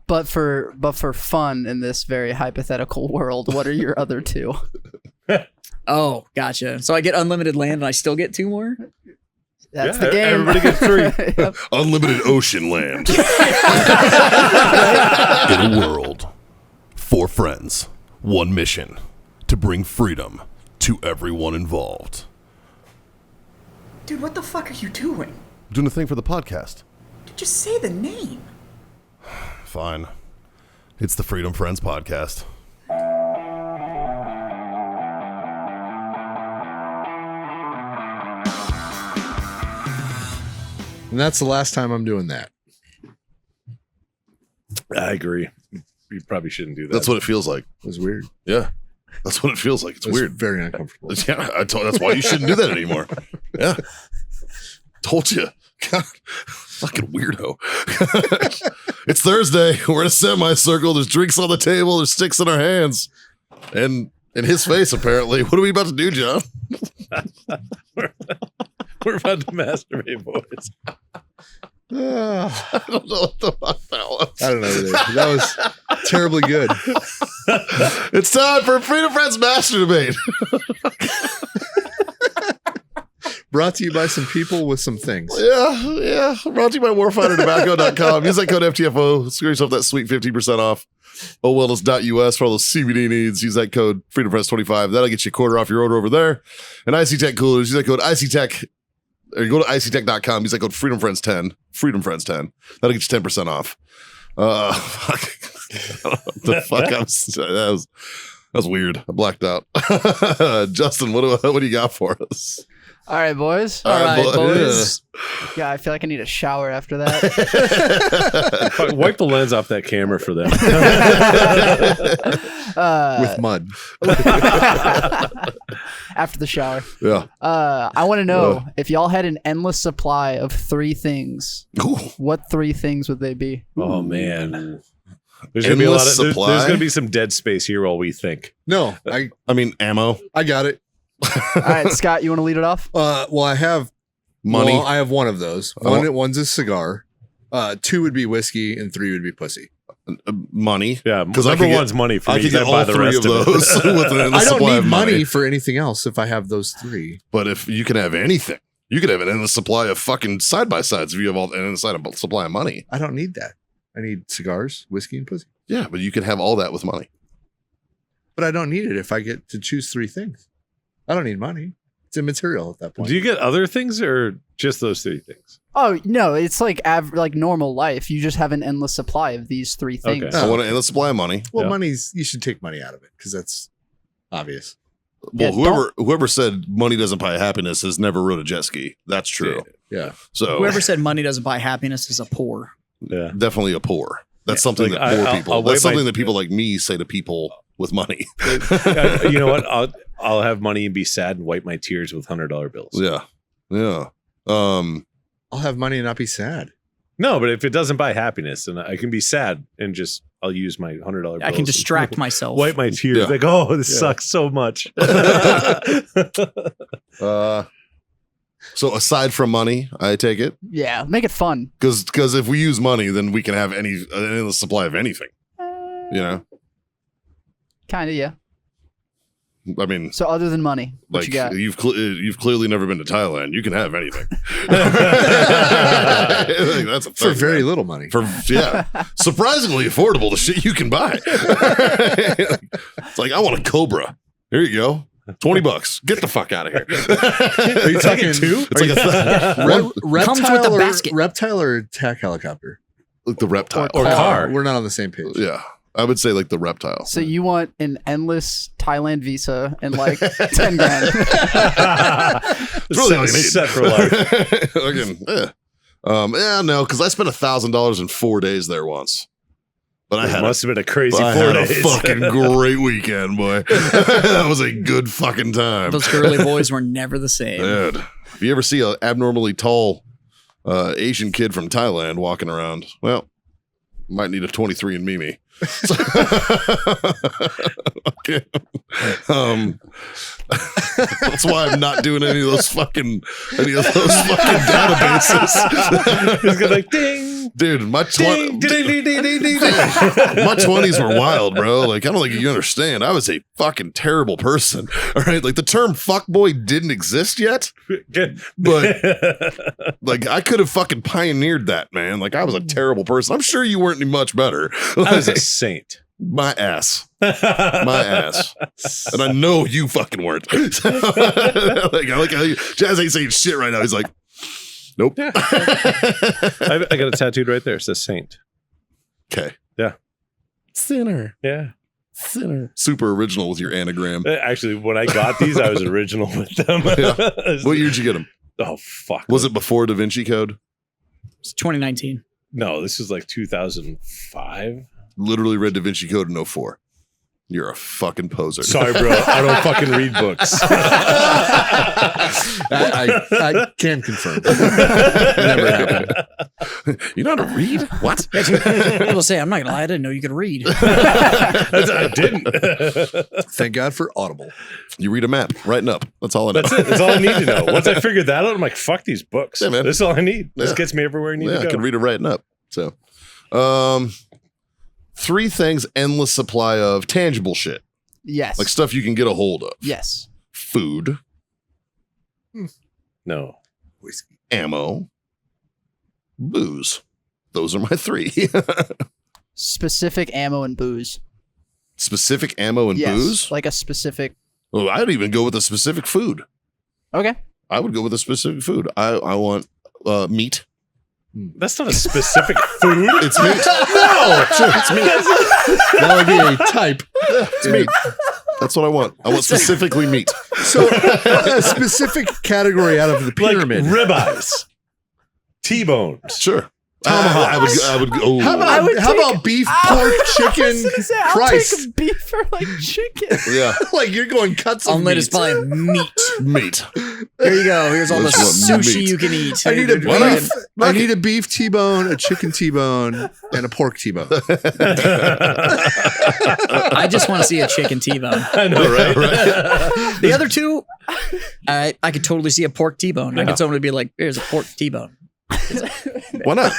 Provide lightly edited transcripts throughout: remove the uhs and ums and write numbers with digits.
But for fun in this very hypothetical world, what are your other two? Oh, gotcha. So I get unlimited land and I still get 2 more? That's the game. Everybody gets 3. Yep. Unlimited ocean land. In a world, 4 friends, 1 mission, to bring freedom to everyone involved. Dude, what the fuck are you doing? I'm doing a thing for the podcast. Just say the name. Fine. It's the Freedom Friends podcast. And that's the last time I'm doing that. I agree. You probably shouldn't do that. That's what it feels like. It was weird. Yeah. That's what it feels like. It's It was weird. very uncomfortable. Yeah, that's why you shouldn't do that anymore. Yeah. Told you. God, fucking weirdo. It's Thursday. We're in a semicircle. There's drinks on the table. There's sticks in our hands. And in his face, apparently. What are we about to do, John? We're about to masturbate, boys. I don't know what the fuck that was. I don't know either. That was terribly good. It's time for Freedom Friends Master Debate. Brought to you by some people with some things. Yeah. Brought to you by warfightertobacco.com. Use that code FTFO. Screw yourself that sweet 50% off. OWellness.us for all those CBD needs. Use that code FreedomFriends25. That'll get you a quarter off your order over there. And IC Tech Coolers. Use that code ICTech. Or you go to ictech.com. Use that code FreedomFriends10. FreedomFriends10. That'll get you 10% off. Fuck. The fuck? That was weird. I blacked out. Justin, what do you got for us? All right, boys. All right, boys. Yeah, I feel like I need a shower after that. Fuck, wipe the lens off that camera for them. With mud. After the shower. Yeah. I want to know if y'all had an endless supply of 3 things, Ooh. what 3 things would they be? Oh, man. There's gonna be a lot of there's gonna be some dead space here while we think. No, I mean, ammo, I got it. All right, Scott, you want to lead it off? Well, I have money. Well, I have one of those. Oh. One's a cigar. 2 would be whiskey, and 3 would be pussy. Money. Yeah, because number one's money for I me. could get buy all the 3 rest of those. With an endless I don't supply need of money for anything else if I have those 3. But if you can have anything, you could have an endless supply of fucking side by sides. If you have an endless supply of money, I don't need that. I need cigars, whiskey, and pussy. yeah, but you can have all that with money. But I don't need it if I get to choose 3 things. I don't need money. It's immaterial at that point. Do you get other things or just those 3 things? Oh, no, it's like like normal life. You just have an endless supply of these 3 things. Okay. I want an endless supply of money. Well, Yeah. you should take money out of it because that's obvious. Well, Yeah, whoever said money doesn't buy happiness has never rode a jet ski. That's true. Yeah. So Whoever said money doesn't buy happiness is a poor. Yeah. definitely a poor. That's something Like, that poor I'll people. wait That's something my- that people like me say to people with money. You know what? I'll have money and be sad and wipe my tears with $100 bills. Yeah. I'll have money and not be sad. No, but if it doesn't buy happiness, then I can be sad and just I'll use my $100 bills. I can distract myself. Wipe my tears. Yeah. Like, oh, this sucks so much. So aside from money, I take it Yeah, make it fun. because if we use money, then we can have an endless supply of anything. You know, Kind of, yeah. I mean, So other than money, what like you got? you've clearly never been to Thailand. You can have anything. That's a For thing, very man. little money. Surprisingly affordable. The shit you can buy. It's like I want a Cobra. Here you go. $20. Get the fuck out of here. Are you talking It's like Comes with the basket. Reptile or attack helicopter? like the reptile. Or car. We're not on the same page. Yeah. I would say like the reptile. So you want an endless Thailand visa and like 10 grand. really all you need. Set for life. Again, no, because I spent $1,000 in 4 days there once. But I It had must have been a crazy I 4 had days. a fucking great weekend, boy. That was a good fucking time. Those girly boys were never the same. Dude, if you ever see an abnormally tall Asian kid from Thailand walking around, well, might need a 23andMe. Okay. That's why I'm not doing any of those fucking databases. He's gonna like ding, Dude, my ding, ding, ding, ding, ding, ding. my 20s were wild, bro. Like, I don't think you understand. I was a fucking terrible person. All right. Like, the term fuckboy didn't exist yet, but like, I could have fucking pioneered that, man. Like, I was a terrible person. I'm sure you weren't any much better. I was a saint. My ass. My ass. And I know you fucking weren't. So, like, I like how Jazz ain't saying shit right now. He's like, nope. I got it tattooed right there. It says saint. Okay. Yeah. Sinner. Yeah. Sinner. Super original with your anagram. Actually, when I got these, I was original with them. Yeah. What year did you get them? Oh, fuck. Was it before Da Vinci Code? It's 2019. No, this is like 2005. Literally read Da Vinci Code in 04. You're a fucking poser. Sorry, bro. I don't fucking read books. I can confirm. Never happened. You know how to read? What? People say, I'm not gonna lie, I didn't know you could read. I didn't. Thank God for Audible. You read a map, writing up. That's all I know. That's it. That's all I need to know. Once I figured that out, I'm like, fuck these books. Yeah, man. This is all I need. This Yeah. gets me everywhere I need Yeah, to I can go. read it writing up. So, 3 things, endless supply of tangible shit. Yes. Like stuff you can get a hold of. Yes. Food, No. Whiskey. ammo, booze. Those are my 3. Specific ammo and booze. Specific ammo and Yes. booze? Like a specific. Oh, I'd even go with a specific food. Okay. I would go with a specific food. I want meat. That's not a specific food. It's meat. No. Sure, it's meat. That would be a type. It's meat. That's what I want. I want specifically meat. So a specific category out of the Like pyramid. ribeyes, T-bones. Sure. Tomahawks. I would. Oh. How I would about beef, pork, chicken? I'll Christ. take beef or like chicken. Yeah, Like you're going cuts of Unlit meat. is probably meat. meat. Here you go. Here's all the What's what sushi meat? you can eat. I need a Why not? beef. I need a beef T-bone, a chicken T-bone, and a pork T-bone. I just want to see a chicken T-bone. I know, right? The other 2, I could totally see a pork T-bone. I Yeah. could totally be like, "There's a pork T-bone." Why not?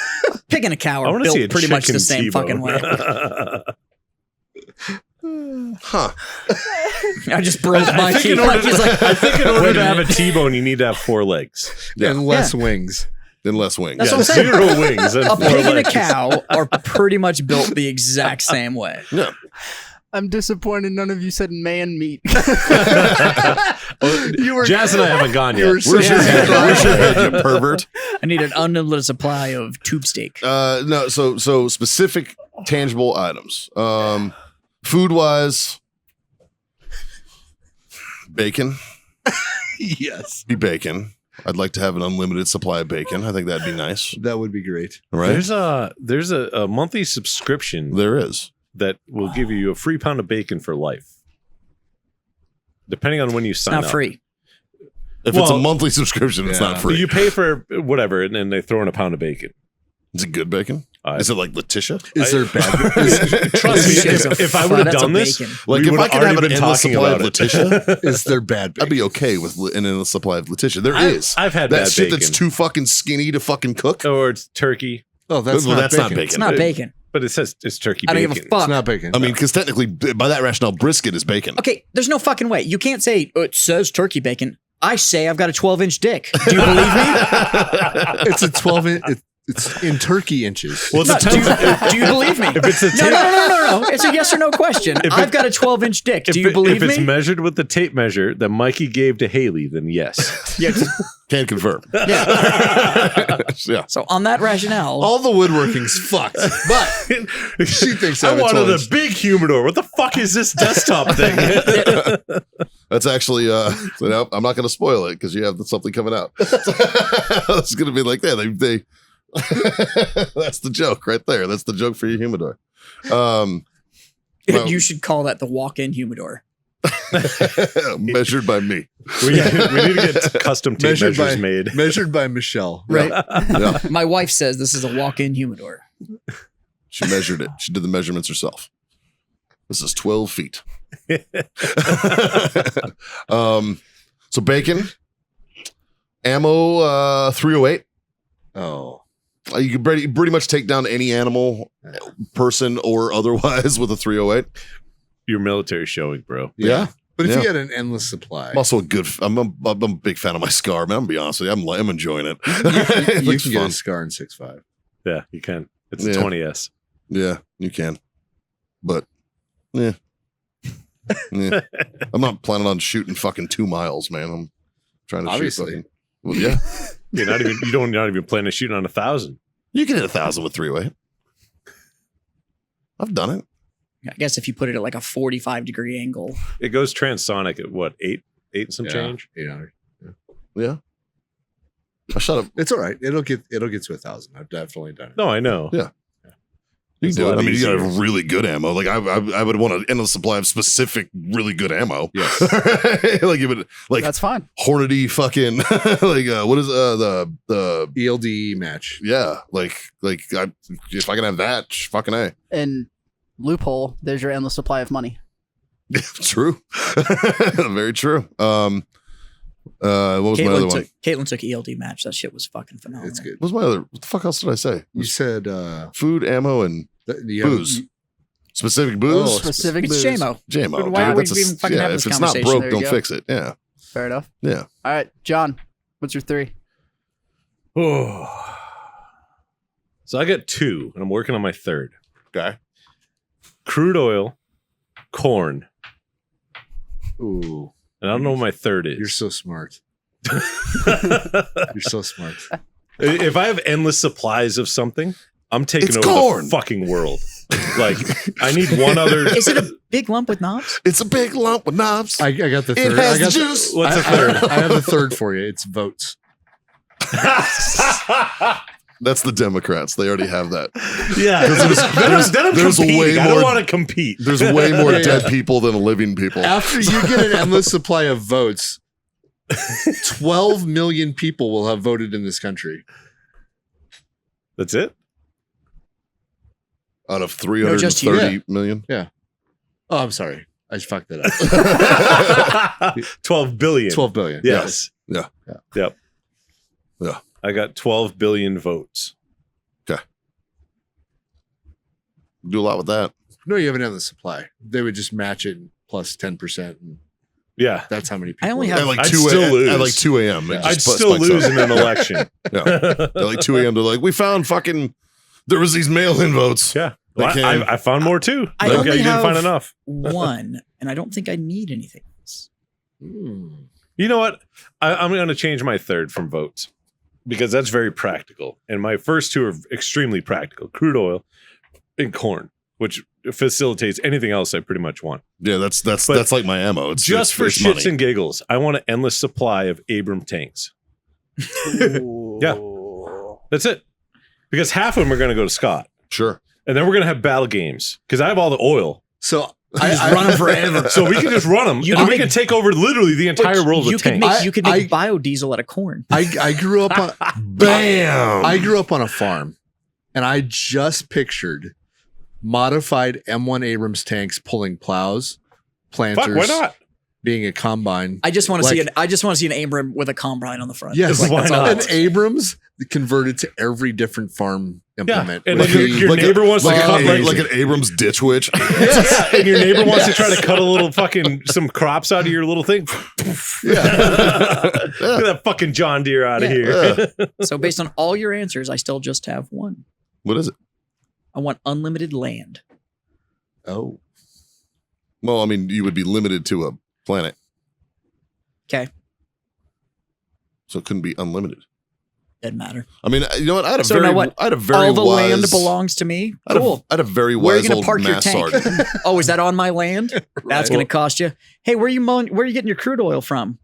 Pig and a cow I are want to see a built pretty much the chicken same T-bone. fucking way. Huh. I just broke my I think teeth. in order, Like, he's like, I think in order Wait a to have a minute. T-bone, you need to have 4 legs. Yeah. And less wings. Then less wings. That's what I'm saying. 0 wings and A 4 pig and a legs. cow are pretty much built the exact same way. Yeah. I'm disappointed none of you said man meat. You were Jazz and I haven't gone yet. Where's your head? Where's your head, you pervert? I need an unlimited supply of tube steak. No. So specific tangible items. Food wise, bacon. yes. Be bacon. I'd like to have an unlimited supply of bacon. I think that'd be nice. That would be great. Right? There's a monthly subscription There is. that will give you a free pound of bacon for life. Depending on when you It's sign not up. free. If it's a Well, monthly subscription, it's yeah. not free. You pay for whatever, and then they throw in a pound of bacon. Is it good bacon? Is it like Letitia? Is there bad? Trust me, It's a if I would have flat done of this, bacon. Like, we if would I could have already an been endless talking supply of about Letitia, Is there bad? I'd be okay with an endless supply of Letitia. There I've- is. I've had that bad shit that's bacon. too fucking skinny to fucking cook. or it's turkey, Oh, that's Well, not that's bacon. not bacon. It's not bacon. but it says it's turkey I don't bacon. give a fuck. It's not bacon. I mean, because technically, by that rationale, brisket is bacon. Okay, there's no fucking way. You can't say, it says turkey bacon. I say I've got a 12-inch dick. Do you believe me? it's a 12-inch. It's in turkey inches. Well, it's No, a 10 do you believe me? If it's a No, tape, no. It's a yes or no question. I've got a 12-inch dick. Do you believe if it's me? measured with the tape measure that Mikey gave to Haley, then yes. Yeah. Can confirm. Yeah. Yeah. So on that rationale, All the woodworking's fucked, but she thinks I I'm a wanted 12-inch. a big humidor. What the fuck is this desktop thing? That's actually, so now I'm not going to spoil it because you have something coming out. It's going to be like that. They that's the joke right there. That's the joke for your humidor. Well, you should call that the walk-in humidor. measured by me. we need to get custom tape Measured measures by- made. Measured by Michelle. Right. Yeah. My wife says this is a walk-in humidor. She measured it. She did the measurements herself. This is 12 feet. So bacon, ammo, 308. Oh, You can pretty much take down any animal, person or otherwise with a 308. Your military showing, bro. Yeah. But if Yeah. you had an endless supply, I'm also I'm a big fan of my scar, man. I'm gonna be honest with you. I'm enjoying it. you It looks can get fun. a scar in 6.5. Yeah, you can. It's Yeah. a 20S. Yeah, you can. But yeah. Yeah. I'm not planning on shooting fucking 2 miles, man. I'm trying to Obviously. shoot fucking, well, yeah. You're not even planning to shoot on 1,000. You can hit 1,000 with 308. I've done it. I guess if you put it at like a 45-degree angle. It goes transonic at what, 8 and some change? 800. Yeah. I shot up. It's all right. It'll get to 1,000. I've definitely done it. No, I know. Yeah. You It's can a do it. lot I mean, you easier. got really good ammo. Like I would want an endless supply of specific, really good ammo. Yes. Like it would, like That's fine. Hornady fucking like what is the ELD match. yeah, like if I can have that, fucking A. And loophole, there's your endless supply of money. True. Very true. What was my other one? Caitlin took ELD match. That shit was fucking phenomenal. It's good. What was my other? What the fuck else did I say? You said Food, ammo, and booze. Specific booze. Oh, Specific It's booze. JMO. JMO. But why are we That's a- even fucking yeah, having if this it's not conversation? broke, There you don't go. fix it. Yeah. Fair enough. Yeah. All right, John, what's your 3? Oh. So I got 2, and I'm working on my 3rd. Okay. Crude oil, corn, ooh, and I don't know what my 3rd is. you're so smart. You're so smart. If I have endless supplies of something, I'm taking It's over corn. the fucking world. Like, I need one other. Is it a big lump with knobs? It's a big lump with knobs. I got the It third. has I got the juice. What's the I 3rd? have the third for you. It's votes. That's the Democrats. They already have that. Yeah. Then I'm there's competing. way I don't more- want to compete. There's way more Yeah. dead people than living people. After you get an endless supply of votes, 12 million people will have voted in this country. That's it? Out of No, just you. 330 million. Oh, I'm sorry. I just fucked that up. 12 billion. 12 billion. Yes. Yeah. Yep. Yeah. I got 12 billion votes. Do a lot with that. No, you have an endless supply. They would just match it plus 10%. And Yeah. that's how many people. I only At have like I'd 2 still a.m. lose. At like 2 a.m. it Yeah. just I'd spikes still up. lose in an election. Yeah. At like 2 a.m. They're like, we found fucking. There was these mail-in votes. Yeah. They Well, came. I found more too. I Like, only you didn't have- find enough. one, and I don't think I need anything else. You know what? I'm going to change my 3rd from votes because that's very practical. And my first 2 are extremely practical: crude oil and corn, which facilitates anything else I pretty much want. Yeah, that's But like my ammo. It's Just for it's shits money. and giggles, I want an endless supply of Abram tanks. Yeah. That's it. Because half of them are going to go to Scott. Sure. And then we're going to have battle games because I have all the oil. So I run them forever. So we can just run them You and can we make- can take over literally the entire world you with could tanks. make you could make biodiesel out of corn. I grew up on Bam. I grew up on a farm, and I just pictured modified M1 Abrams tanks pulling plows, planters, Fuck, why not? being a combine. I just want to Like- see an Abram with a combine on the front. Yes, Why that's all not? I an want. Abrams converted to every different farm implement. And With then your the- neighbor wants to like, cut like an Abrams ditch witch. yeah, and your neighbor wants to try to cut a little fucking some crops out of your little thing. Yeah. Get that fucking John Deere out of here. Yeah. So based on all your answers, I still just have one. What is it? I want unlimited land. Oh, Well, I mean, you would be limited to a planet, Okay, so it couldn't be unlimited. doesn't matter. I mean, you know what? I had a So very, now what? I had a very All the wise, land belongs to me. I had a- Cool. I had a very Where are you wise going to old park your mass tank? sergeant. Oh, is that on my land? That's going Well- to cost you. Hey, where are you getting your crude oil from?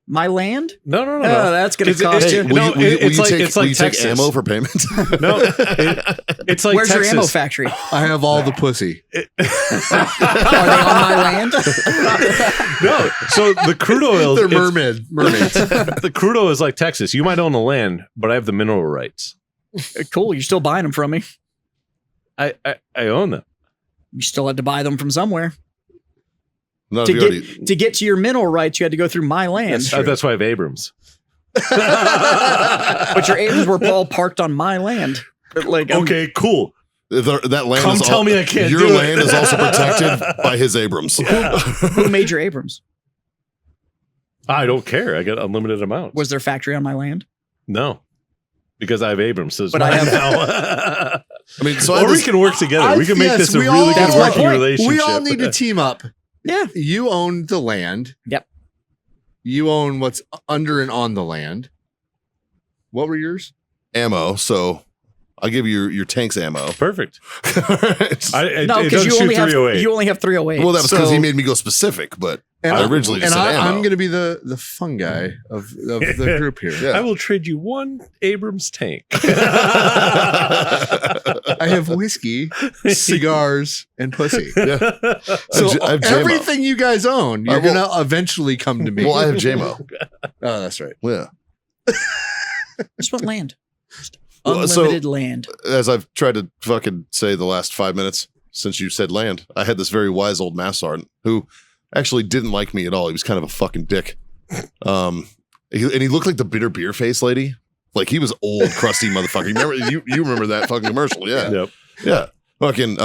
My land? No. Oh, that's going to It's- cost hey, you. No, Will you it's like- take, it's will like you take Texas. ammo for payment? No, it's like Where's Texas. your ammo factory? I have all the pussy. Are they on my land? No, so the crude oil. They're it's- mermaids. The crude oil is like Texas. You might own the land, but I have the mineral rights. Cool. You're still buying them from me. I own them. You still had to buy them from somewhere. No, To you get already, to get to your mineral rights, you had to go through my land. That's why I have Abrams. But your Abrams were all parked on my land. Like, Okay, cool. that land Come is tell me I can't your do it. land is also protected by his Abrams. who made your Abrams? I don't care. I got unlimited amounts. Was there a factory on my land? No, because I have Abrams. So it's But I mine have- now. I mean, so I or we just, can work together. We can make this a we really all- good That's my working point. relationship. We all need to team up. Yeah. You own the land. Yep. You own what's under and on the land. What were yours? ammo, so I'll give you your tank's ammo. Perfect. It No, doesn't because you shoot only have 308. you only have 308. Well, that was because So- he made me go specific, but And I originally just said ammo. I'm going to be the fun guy of the group here. Yeah. I will trade you one Abrams tank. I have whiskey, cigars, and pussy. Yeah. So I have JMO. everything you guys own, you're well- going to eventually come to me. Well, I have JMO. Oh, that's right. Yeah. Just want land. Just Well, so- unlimited land. As I've tried to fucking say the last 5 minutes since you said land, I had this very wise old mass sergeant who actually didn't like me at all. He was kind of a fucking dick. And he looked like the bitter beer face lady. Like he was old, crusty motherfucker. You remember that fucking commercial? Yeah. Yep. Yeah. Fucking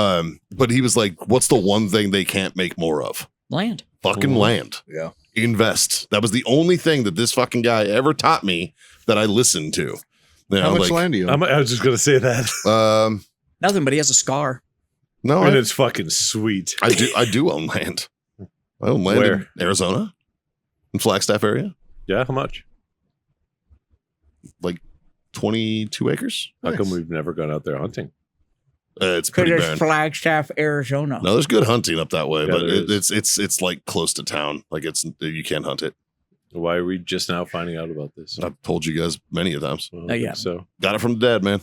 but he was like, what's the one thing they can't make more of? Land. Fucking land. Yeah. Invest. That was the only thing that this fucking guy ever taught me that I listened to. You know, How much like, land do you own? I was just going to say that. Nothing, but he has a scar. No, And I, it's fucking sweet. I do own land. I own land Where? in Arizona, in Flagstaff area, Yeah, how much? 22 acres. How come we've never gone out there hunting? It's pretty barren. Flagstaff, Arizona. No, there's good hunting up that way, Yeah, but there it's like close to town. Like you can't hunt it. Why are we just now finding out about this? I've told you guys many of times. Well, I yeah. think So, Got it from the dad, man.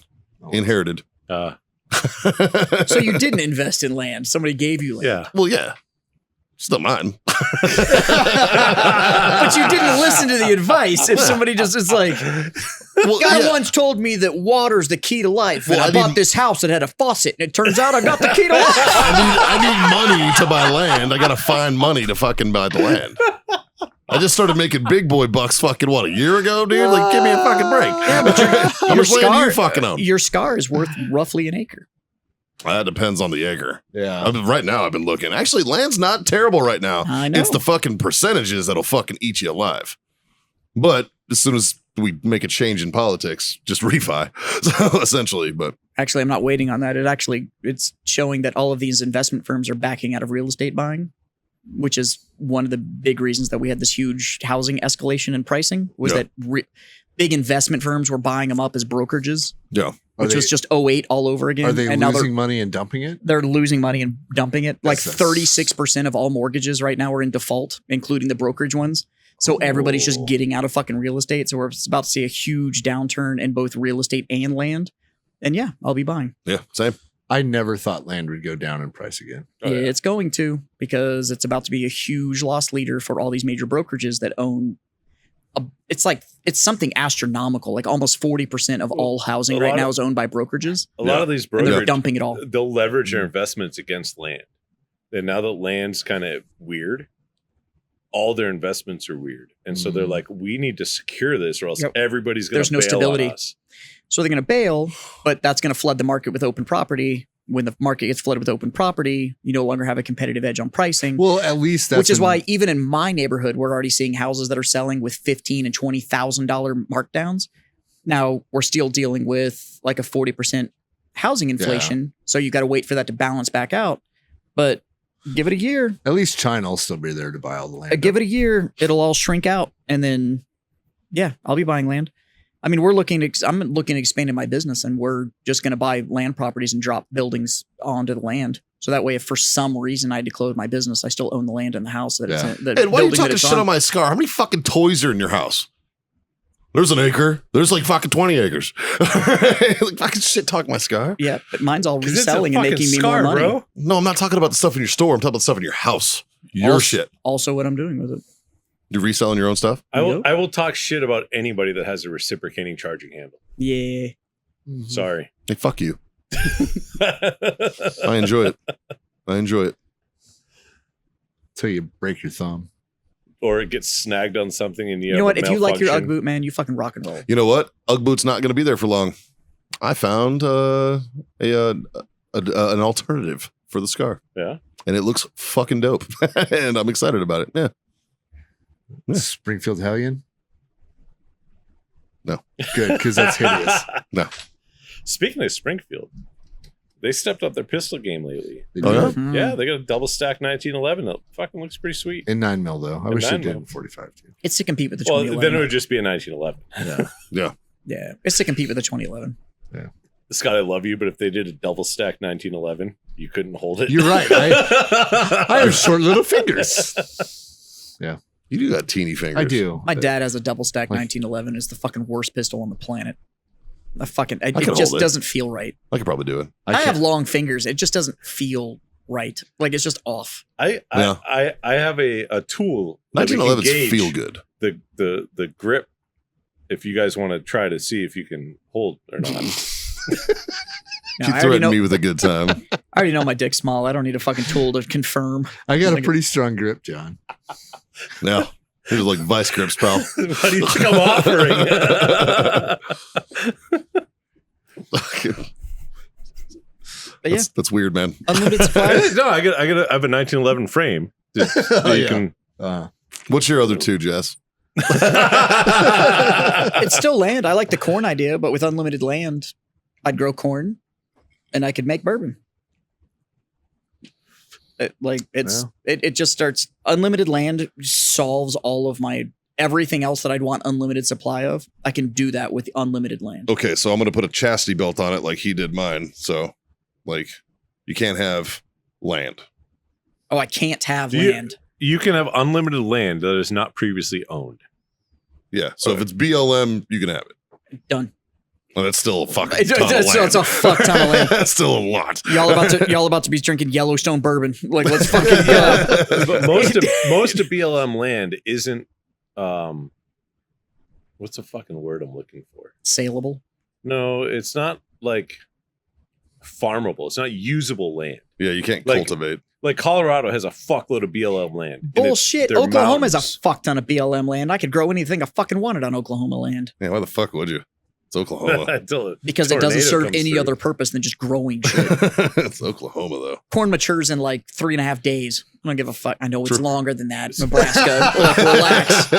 Inherited. So you didn't invest in land. Somebody gave you land. yeah. Well, yeah. Still mine. But you didn't listen to the advice. If somebody just is like, Well, guy yeah. once told me that water's the key to life. Well, and I I bought didn't- this house that had a faucet, and it turns out I got the key to life. I need money to buy land. I gotta find money to fucking buy the land. I just started making big boy bucks fucking a year ago, dude? Like, give me a fucking break. How much land do you fucking own? Your scar is worth roughly an acre. That depends on the acre. Yeah. Right now, I've been looking. Actually, land's not terrible right now. I know. It's the fucking percentages that'll fucking eat you alive. But as soon as we make a change in politics, just refi. So essentially, but Actually, I'm not waiting on that. It's showing that all of these investment firms are backing out of real estate buying, which is one of the big reasons that we had this huge housing escalation in pricing was Yeah. that big investment firms were buying them up as brokerages, yeah. Are which they, was just 08 all over again. are they and now losing money and dumping it? they're losing money and dumping it. Like That's- 36% of all mortgages right now are in default, including the brokerage ones. So everybody's just getting out of fucking real estate. So we're about to see a huge downturn in both real estate and land. And yeah, I'll be buying. Yeah, same. I never thought land would go down in price again. Oh, yeah. It's going to, because it's about to be a huge loss leader for all these major brokerages that own. It's something astronomical. Like almost 40% of all housing a right lot now of- is owned by brokerages, A lot of these and they're brokers, dumping it all. they'll leverage their investments against land. And now that land's kind of weird, all their investments are weird. And so they're like, we need to secure this or else Yep. everybody's going There's to no bail stability. on us. So they're going to bail, but that's going to flood the market with open property. When the market gets flooded with open property, you no longer have a competitive edge on pricing. Well, at least that's which is why even in my neighborhood, we're already seeing houses that are selling with $15,000 and $20,000 markdowns. Now we're still dealing with like a 40% housing inflation, so you got to wait for that to balance back out. But give it a year. at least China will still be there to buy all the land. Give it a year, it'll all shrink out, and then yeah, I'll be buying land. I mean, I'm looking at expanding my business, and we're just going to buy land properties and drop buildings onto the land. So that way, if for some reason I had to close my business, I still own the land and the house that Yeah. it's in. The Hey, why are you building that talking it's shit on my scar? How many fucking toys are in your house? There's an acre. There's like fucking 20 acres. Like fucking shit talk my scar. Yeah, but mine's all 'Cause it's a reselling and fucking making me scar, more money. bro. No, I'm not talking about the stuff in your store. I'm talking about the stuff in your house. Your Also- shit. Also, what I'm doing with it. You're reselling your own stuff? Yep. I will talk shit about anybody that has a reciprocating charging handle. Yeah. Mhm. Sorry. Hey, fuck you. I enjoy it. I enjoy it. Till you break your thumb. Or it gets snagged on something and You know what? If you like your Ugg malfunction. boot, man, you fucking rock and roll. You know what? Ugg boot's not going to be there for long. I found an alternative for the scar, Yeah. and it looks fucking dope, and I'm excited about it. Yeah. Springfield Hellion? No. Good, because that's hideous. Speaking of Springfield, they stepped up their pistol game lately. They Oh, do yeah? it Mhm. Yeah, they got a double stack 1911 that fucking looks pretty sweet. in 9mm though. I In wish they 9mm. did in 45 too. It's to compete with the Well, 2011. then it would just be a 1911. Yeah, it's to compete with the 2011. Scott, I love you, but if they did a double stack 1911, you couldn't hold it. You're right. I have short little fingers. You do got teeny fingers. I do. My dad has a double stack Like- 1911. It's the fucking worst pistol on the planet. It can just hold it. doesn't feel right. I could probably do it. I have can't- long fingers. It just doesn't feel right. Like it's just off. I have a tool. that we can 1911s gauge feel good. The grip. If you guys want to try to see if you can hold or not. No, You threatened me with a good time. I already know my dick's small. I don't need a fucking tool to confirm. I got a pretty strong grip, John. Yeah. It was like vice grips, pal. What do you think I'm offering? But yeah, That's weird, man. unlimited supply. No, I have a 1911 frame. That Oh, you yeah. can. What's your other two, Jess? It's still land. I like the corn idea, but with unlimited land, I'd grow corn, and I could make bourbon. It just starts unlimited land solves all of my everything else that I'd want unlimited supply of. I can do that with unlimited land. Okay, so I'm going to put a chastity belt on it like he did mine. So, like, you can't have land. Oh, I can't have Do you- land. You can have unlimited land that is not previously owned. Yeah, so if it's BLM, you can have it. Done. Well, that's still a fucking It's, ton of land. it's a fuck ton of land. That's still a lot. Y'all about to be drinking Yellowstone bourbon. Like, let's fucking go. But most of BLM land isn't. What's the fucking word I'm looking for? Saleable. No, it's not like farmable. It's not usable land. Yeah, you can't Like- cultivate. Like Colorado has a fuckload of BLM land. and Bullshit. they're Oklahoma has mountains. a fuck ton of BLM land. I could grow anything I fucking wanted on Oklahoma land Yeah, why the fuck would you? It's Oklahoma. Until a because it doesn't tornado serve comes any through. other purpose than just growing shit. It's Oklahoma, though. Corn matures in like 3.5 days. I don't give a fuck. I know it's True. longer than that. Nebraska. Like, relax.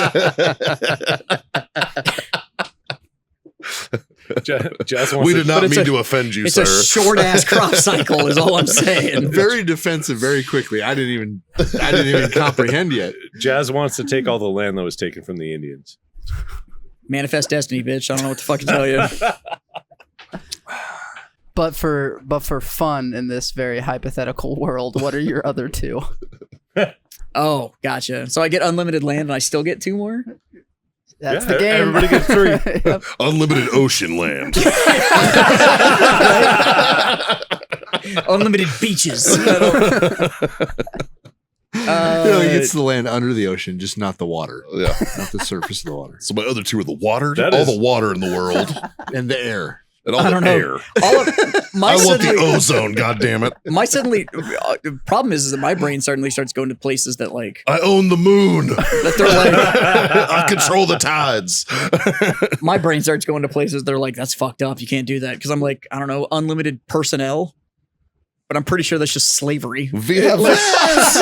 Jazz wants We to- did not but it's mean a- to offend you, It's sir. a short ass crop cycle, is all I'm saying. Very defensive very quickly. I didn't even comprehend yet. Jazz wants to take all the land that was taken from the Indians. Manifest destiny, bitch. I don't know what the fuck to tell you. But for fun in this very hypothetical world, what are your other two? Oh, gotcha. So I get unlimited land and I still get 2 more? That's Yeah, the game. everybody gets 3. Yep. Unlimited ocean land. Unlimited beaches. He gets the land under the ocean, just not the water, Yeah. not the surface of the water So my other two are the water, That all is- the water in the world, and the air. and all I the don't know. air. All of my I want the suddenly, ozone. God damn it! problem is that my brain suddenly starts going to places that like I own the moon. that they're like I control the tides. my brain starts going to places that are like that's fucked up. You can't do that because I'm like I don't know unlimited personnel, but I'm pretty sure that's just slavery. VFS.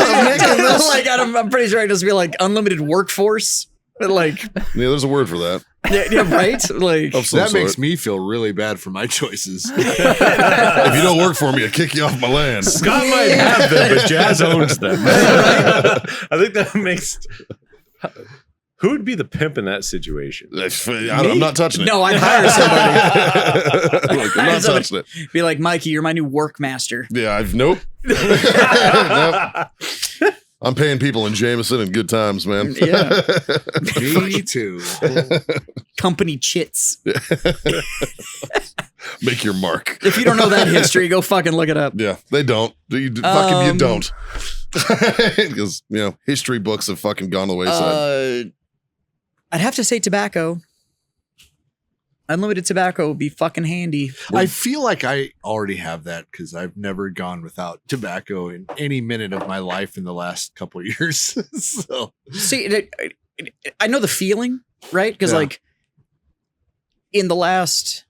Like I'm pretty sure I just be like unlimited workforce. But like Yeah, there's a word for that. yeah right like Of some That makes sort. me feel really bad for my choices. If you don't work for me, I kick you off my land. Scott might have them, but Jazz owns them. I think that makes. Who would be the pimp in that situation? I'm not touching it. no I'd hire somebody. Like, I'm not touching it. Be like Mikey, you're my new work master. Yeah, nope. Nope. I'm paying people in Jameson and good times, man. Yeah. Me too. Company chits. Make your mark. If you don't know that history, go fucking look it up. Yeah, they don't. You don't. Because, history books have fucking gone to the wayside. I'd have to say tobacco. Unlimited tobacco would be fucking handy. I feel like I already have that because I've never gone without tobacco in any minute of my life in the last couple of years. So See, I know the feeling, right? Because Yeah. like in the last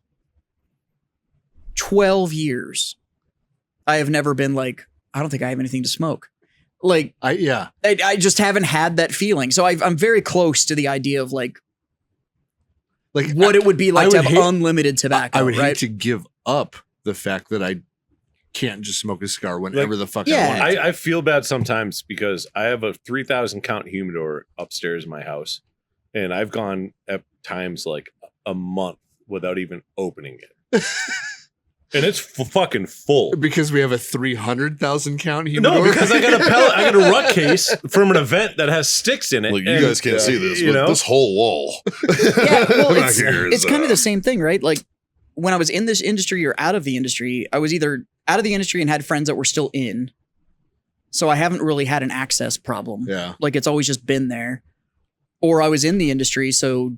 12 years, I have never been like, I don't think I have anything to smoke. Like, I just haven't had that feeling. So I'm very close to the idea of like what it would be like to have unlimited tobacco. I would right? hate to give up the fact that I can't just smoke a cigar whenever the fuck I yeah. want. I feel bad sometimes because I have a 3,000 count humidor upstairs in my house, and I've gone at times like a month without even opening it. And it's fucking full. Because we have a 300,000 count humidor. No, because I got a rut case from an event that has sticks in it. Like, you and, guys can't see this, you but know? this whole wall. Yeah, well, back here it's is, kind of the same thing, right? Like when I was in this industry or out of the industry, I was either out of the industry and had friends that were still in. So I haven't really had an access problem. Yeah. Like it's always just been there. Or I was in the industry, so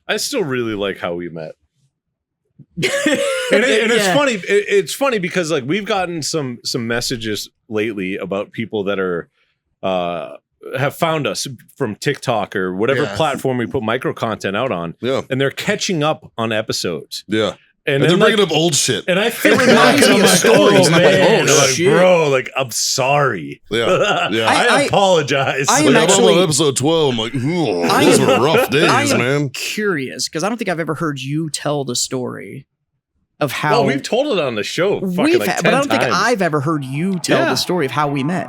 I still really like how we met. And it's funny. It's funny because like we've gotten some messages lately about people that are have found us from TikTok or whatever Yeah. platform we put micro content out on, Yeah. and they're catching up on episodes. Yeah. And, And they're then, bringing like, up old shit. and I feel It reminds like, me I'm of like, stories. oh I'm like, man, oh, like, shit. bro, like I'm sorry. Yeah. Yeah. I I- apologize. I am Like, I'm actually- on episode 12. I'm like, ooh, I those am- were rough days, I am man. curious because I don't think I've ever heard you tell the story of how well, we've told it on the show. Fucking we've like had, 10 but I don't think times. I've ever heard you tell Yeah. the story of how we met.